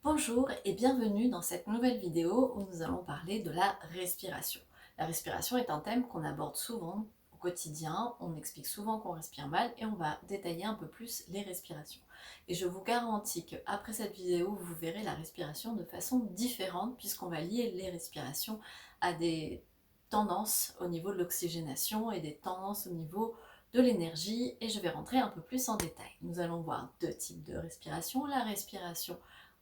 Bonjour et bienvenue dans cette nouvelle vidéo où nous allons parler de la respiration. La respiration est un thème qu'on aborde souvent au quotidien, on explique souvent qu'on respire mal et on va détailler un peu plus les respirations. Et je vous garantis qu'après cette vidéo, vous verrez la respiration de façon différente puisqu'on va lier les respirations à des tendances au niveau de l'oxygénation et des tendances au niveau de l'énergie et je vais rentrer un peu plus en détail. Nous allons voir deux types de respiration, la respiration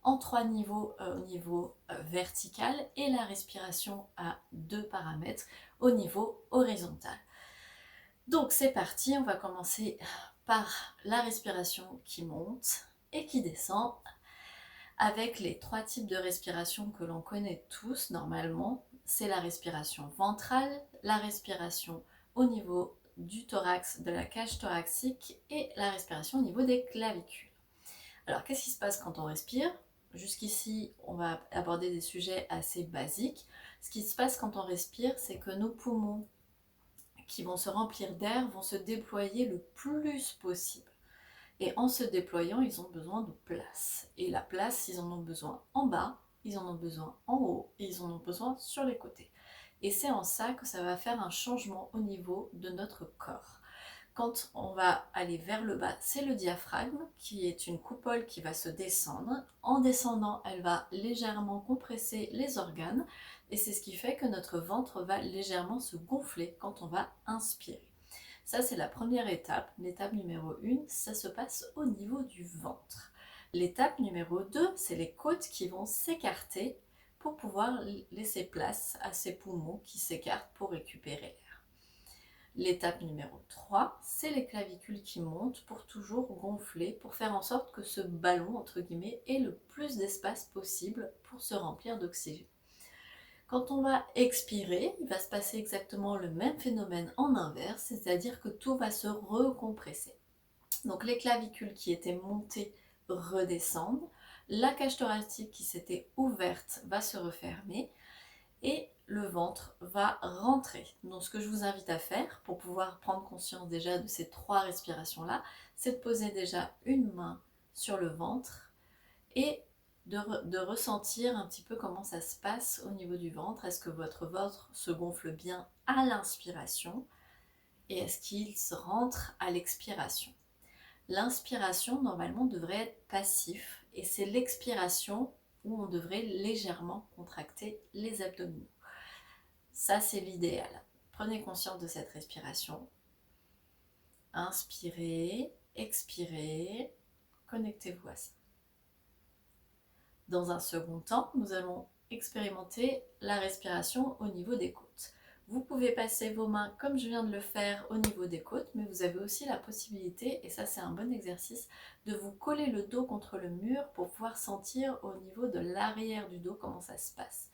en trois niveaux au niveau vertical et la respiration à deux paramètres au niveau horizontal. Donc c'est parti, on va commencer par la respiration qui monte et qui descend avec les trois types de respiration que l'on connaît tous normalement. C'est la respiration ventrale, la respiration au niveau du thorax, de la cage thoracique et la respiration au niveau des clavicules. Alors, qu'est-ce qui se passe quand on respire? Jusqu'ici, on va aborder des sujets assez basiques. Ce qui se passe quand on respire, c'est que nos poumons qui vont se remplir d'air vont se déployer le plus possible. Et en se déployant, ils ont besoin de place. Et la place, ils en ont besoin en bas, ils en ont besoin en haut, et ils en ont besoin sur les côtés. Et c'est en ça que ça va faire un changement au niveau de notre corps. Quand on va aller vers le bas, c'est le diaphragme qui est une coupole qui va se descendre. En descendant, elle va légèrement compresser les organes et c'est ce qui fait que notre ventre va légèrement se gonfler quand on va inspirer. Ça, c'est la première étape. L'étape numéro 1, ça se passe au niveau du ventre. L'étape numéro 2, c'est les côtes qui vont s'écarter pour pouvoir laisser place à ces poumons qui s'écartent pour récupérer l'air. L'étape numéro 3, c'est les clavicules qui montent pour toujours gonfler, pour faire en sorte que ce ballon, entre guillemets, ait le plus d'espace possible pour se remplir d'oxygène. Quand on va expirer, il va se passer exactement le même phénomène en inverse, c'est-à-dire que tout va se recompresser. Donc les clavicules qui étaient montées redescendent, la cage thoracique qui s'était ouverte va se refermer, et le ventre va rentrer. Donc ce que je vous invite à faire pour pouvoir prendre conscience déjà de ces trois respirations-là, c'est de poser déjà une main sur le ventre et de ressentir un petit peu comment ça se passe au niveau du ventre. Est-ce que votre ventre se gonfle bien à l'inspiration et est-ce qu'il se rentre à l'expiration? L'inspiration, normalement, devrait être passif et c'est l'expiration où on devrait légèrement contracter les abdominaux. Ça, c'est l'idéal. Prenez conscience de cette respiration. Inspirez, expirez, connectez-vous à ça. Dans un second temps, nous allons expérimenter la respiration au niveau des côtes. Vous pouvez passer vos mains comme je viens de le faire au niveau des côtes, mais vous avez aussi la possibilité, et ça c'est un bon exercice, de vous coller le dos contre le mur pour pouvoir sentir au niveau de l'arrière du dos comment ça se passe.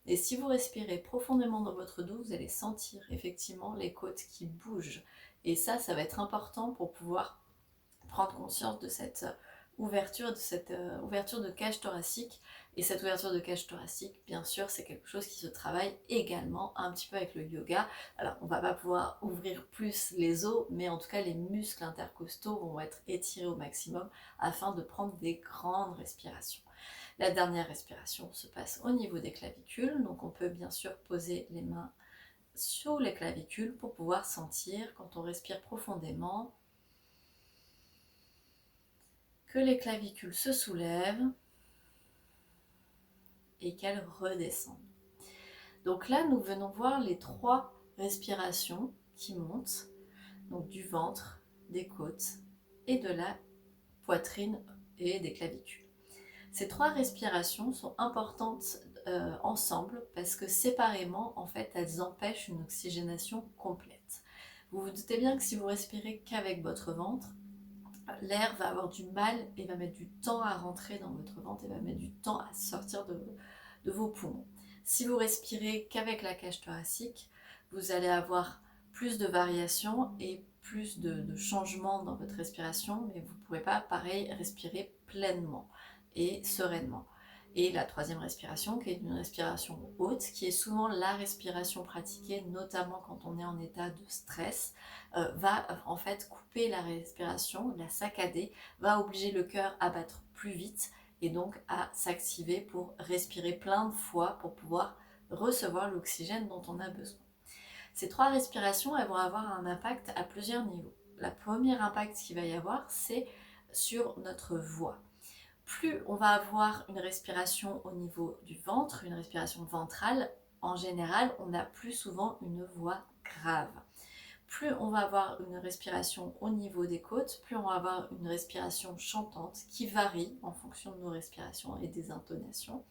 Et si vous respirez profondément dans votre dos, vous allez sentir effectivement les côtes qui bougent. Et ça va être important pour pouvoir prendre conscience de cette ouverture, de cage thoracique. Et cette ouverture de cage thoracique, bien sûr, c'est quelque chose qui se travaille également un petit peu avec le yoga. Alors, on va pas pouvoir ouvrir plus les os, mais en tout cas, les muscles intercostaux vont être étirés au maximum afin de prendre des grandes respirations. La dernière respiration se passe au niveau des clavicules, donc on peut bien sûr poser les mains sur les clavicules pour pouvoir sentir, quand on respire profondément, que les clavicules se soulèvent et qu'elles redescendent. Donc là, nous venons voir les trois respirations qui montent, donc du ventre, des côtes et de la poitrine et des clavicules. Ces trois respirations sont importantes ensemble parce que séparément, en fait, elles empêchent une oxygénation complète. Vous vous doutez bien que si vous respirez qu'avec votre ventre, l'air va avoir du mal et va mettre du temps à rentrer dans votre ventre et va mettre du temps à sortir de vos poumons. Si vous respirez qu'avec la cage thoracique, vous allez avoir plus de variations et plus de changements dans votre respiration, mais vous ne pourrez pas, pareil, respirer pleinement et sereinement. Et la troisième respiration, qui est une respiration haute, qui est souvent la respiration pratiquée, notamment quand on est en état de stress, va en fait couper la respiration, la saccader, va obliger le cœur à battre plus vite et donc à s'activer pour respirer plein de fois pour pouvoir recevoir l'oxygène dont on a besoin. Ces 3 respirations, elles vont avoir un impact à plusieurs niveaux. Le premier impact qu'il va y avoir, c'est sur notre voix. Plus on va avoir une respiration au niveau du ventre, une respiration ventrale, en général, on a plus souvent une voix grave. Plus on va avoir une respiration au niveau des côtes, plus on va avoir une respiration chantante qui varie en fonction de nos respirations et des intonations.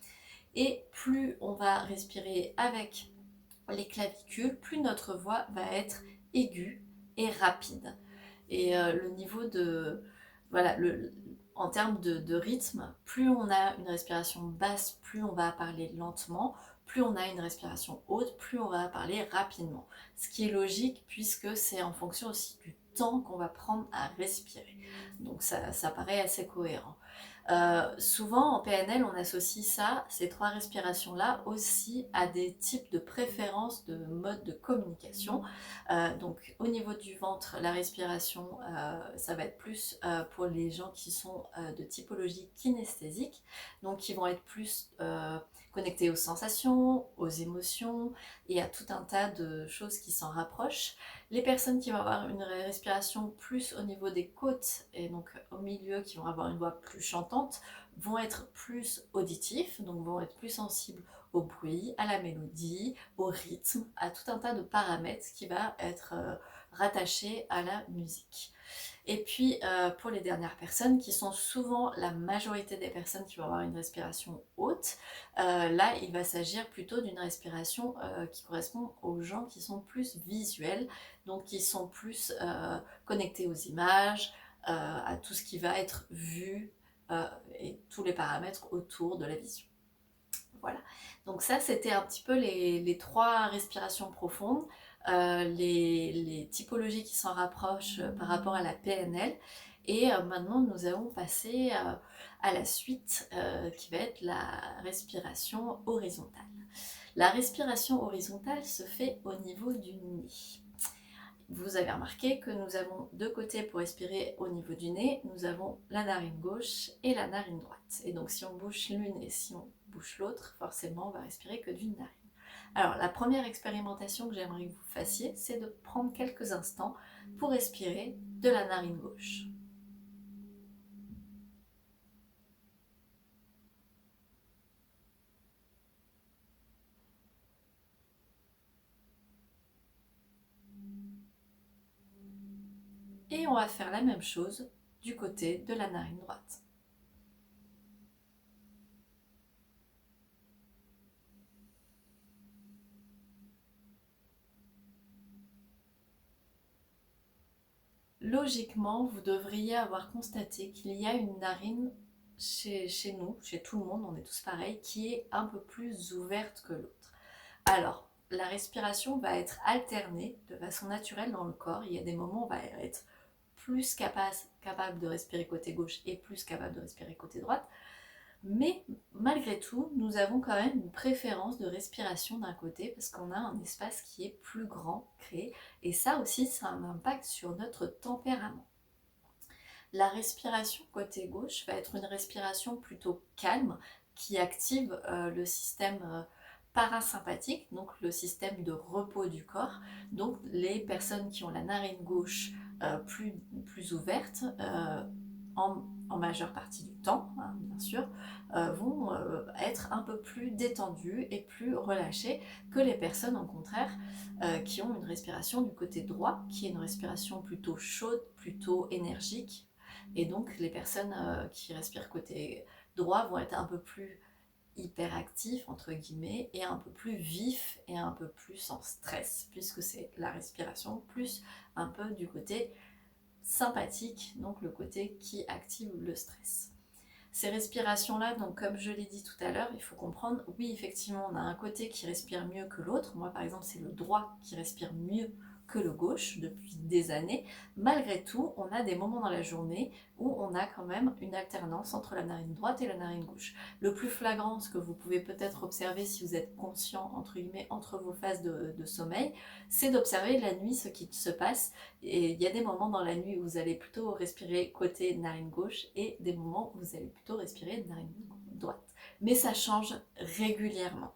Et plus on va respirer avec les clavicules, plus notre voix va être aiguë et rapide. Et le niveau de... Voilà, en termes de rythme, plus on a une respiration basse, plus on va parler lentement, plus on a une respiration haute, plus on va parler rapidement. Ce qui est logique puisque c'est en fonction aussi du temps qu'on va prendre à respirer. Donc ça paraît assez cohérent. Souvent en PNL, on associe ça, ces 3 respirations-là, aussi à des types de préférences de mode de communication. Donc au niveau du ventre, la respiration, ça va être plus pour les gens qui sont de typologie kinesthésique, donc qui vont être plus connectés aux sensations, aux émotions et à tout un tas de choses qui s'en rapprochent. Les personnes qui vont avoir une respiration plus au niveau des côtes et donc au milieu, qui vont avoir une voix plus chantante, vont être plus auditifs, donc vont être plus sensibles au bruit, à la mélodie, au rythme, à tout un tas de paramètres qui va être rattaché à la musique. Et puis pour les dernières personnes, qui sont souvent la majorité des personnes qui vont avoir une respiration haute, là il va s'agir plutôt d'une respiration qui correspond aux gens qui sont plus visuels, donc qui sont plus connectés aux images, à tout ce qui va être vu et tous les paramètres autour de la vision. Voilà, donc ça c'était un petit peu les 3 respirations profondes, les typologies qui s'en rapprochent par rapport à la PNL. Et maintenant nous allons passer à la suite qui va être la respiration horizontale. La respiration horizontale se fait au niveau du nez. Vous avez remarqué que nous avons 2 côtés pour respirer au niveau du nez. Nous avons la narine gauche et la narine droite. Et donc si on bouche l'une et si on bouche l'autre, forcément on va respirer que d'une narine. Alors la première expérimentation que j'aimerais que vous fassiez, c'est de prendre quelques instants pour respirer de la narine gauche. Et on va faire la même chose du côté de la narine droite. Logiquement, vous devriez avoir constaté qu'il y a une narine chez nous, chez tout le monde, on est tous pareils, qui est un peu plus ouverte que l'autre. Alors, la respiration va être alternée de façon naturelle dans le corps. Il y a des moments où on va être plus capable de respirer côté gauche et plus capable de respirer côté droite. Mais malgré tout, nous avons quand même une préférence de respiration d'un côté parce qu'on a un espace qui est plus grand créé. Et ça aussi, ça a un impact sur notre tempérament. La respiration côté gauche va être une respiration plutôt calme qui active le système parasympathique, donc le système de repos du corps. Donc les personnes qui ont la narine gauche plus ouverte, en majeure partie du temps, hein, bien sûr, vont être un peu plus détendues et plus relâchées que les personnes, au contraire, qui ont une respiration du côté droit, qui est une respiration plutôt chaude, plutôt énergique. Et donc les personnes qui respirent côté droit vont être un peu plus hyperactifs, entre guillemets, et un peu plus vifs et un peu plus en stress, puisque c'est la respiration plus un peu du côté sympathique, donc le côté qui active le stress. Ces respirations-là, donc comme je l'ai dit tout à l'heure, il faut comprendre, oui, effectivement, on a un côté qui respire mieux que l'autre. Moi, par exemple, c'est le droit qui respire mieux que le gauche depuis des années, malgré tout, on a des moments dans la journée où on a quand même une alternance entre la narine droite et la narine gauche. Le plus flagrant, ce que vous pouvez peut-être observer si vous êtes conscient, entre guillemets, entre vos phases de sommeil, c'est d'observer la nuit ce qui se passe. Et il y a des moments dans la nuit où vous allez plutôt respirer côté narine gauche et des moments où vous allez plutôt respirer narine droite. Mais ça change régulièrement.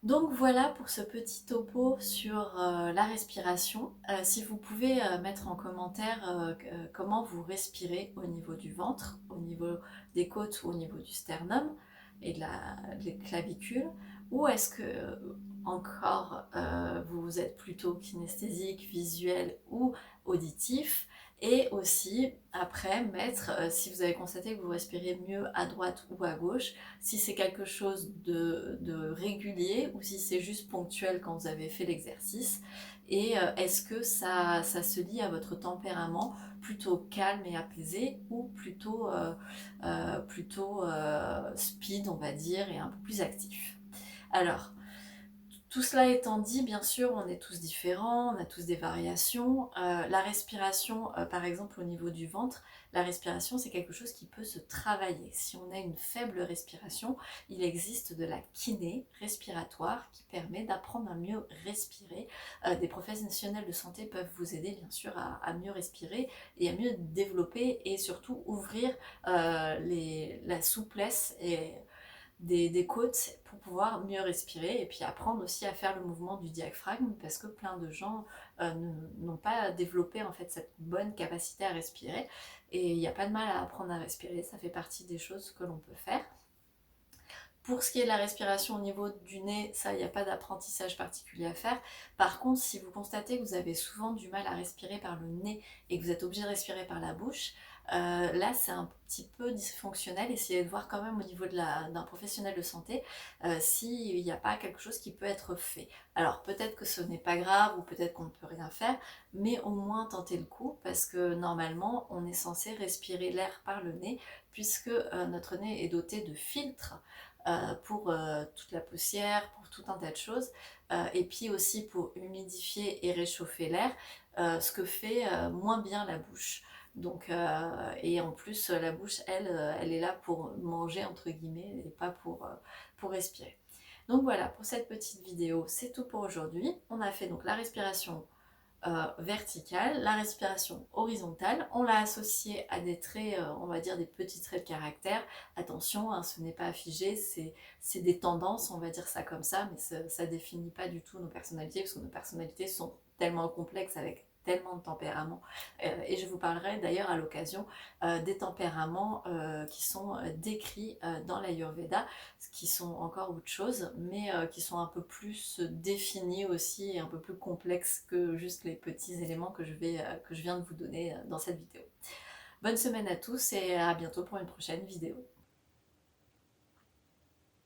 Donc voilà pour ce petit topo sur la respiration. Si vous pouvez mettre en commentaire comment vous respirez au niveau du ventre, au niveau des côtes ou au niveau du sternum et des clavicules, ou est-ce que encore vous êtes plutôt kinesthésique, visuel ou auditif, et aussi après mettre, si vous avez constaté que vous respirez mieux à droite ou à gauche, si c'est quelque chose de régulier ou si c'est juste ponctuel quand vous avez fait l'exercice. Et est-ce que ça se lie à votre tempérament plutôt calme et apaisé ou plutôt speed, on va dire, et un peu plus actif. Alors, tout cela étant dit, bien sûr, on est tous différents, on a tous des variations. La respiration, par exemple au niveau du ventre, la respiration c'est quelque chose qui peut se travailler. Si on a une faible respiration, il existe de la kiné respiratoire qui permet d'apprendre à mieux respirer. Des professionnels de santé peuvent vous aider bien sûr à mieux respirer et à mieux développer et surtout ouvrir la souplesse et des côtes pour pouvoir mieux respirer et puis apprendre aussi à faire le mouvement du diaphragme parce que plein de gens n'ont pas développé en fait cette bonne capacité à respirer et il n'y a pas de mal à apprendre à respirer, ça fait partie des choses que l'on peut faire. Pour ce qui est de la respiration au niveau du nez, ça, il n'y a pas d'apprentissage particulier à faire. Par contre, si vous constatez que vous avez souvent du mal à respirer par le nez et que vous êtes obligé de respirer par la bouche, là, c'est un petit peu dysfonctionnel. Essayez de voir quand même au niveau d'un professionnel de santé s'il n'y a pas quelque chose qui peut être fait. Alors, peut-être que ce n'est pas grave ou peut-être qu'on ne peut rien faire, mais au moins tentez le coup parce que normalement, on est censé respirer l'air par le nez puisque notre nez est doté de filtres pour toute la poussière, pour tout un tas de choses, et puis aussi pour humidifier et réchauffer l'air, ce que fait moins bien la bouche. Donc, et en plus, la bouche, elle est là pour manger, entre guillemets, et pas pour respirer. Donc voilà, pour cette petite vidéo, c'est tout pour aujourd'hui. On a fait donc la respiration verticale, la respiration horizontale. On l'a associée à des traits, on va dire des petits traits de caractère. Attention, hein, ce n'est pas figé, c'est des tendances, on va dire ça comme ça, mais ça définit pas du tout nos personnalités, parce que nos personnalités sont tellement complexes avec tellement de tempéraments. Et je vous parlerai d'ailleurs à l'occasion des tempéraments qui sont décrits dans l'Ayurveda, qui sont encore autre chose, mais qui sont un peu plus définis aussi et un peu plus complexes que juste les petits éléments que je viens de vous donner dans cette vidéo. Bonne semaine à tous et à bientôt pour une prochaine vidéo.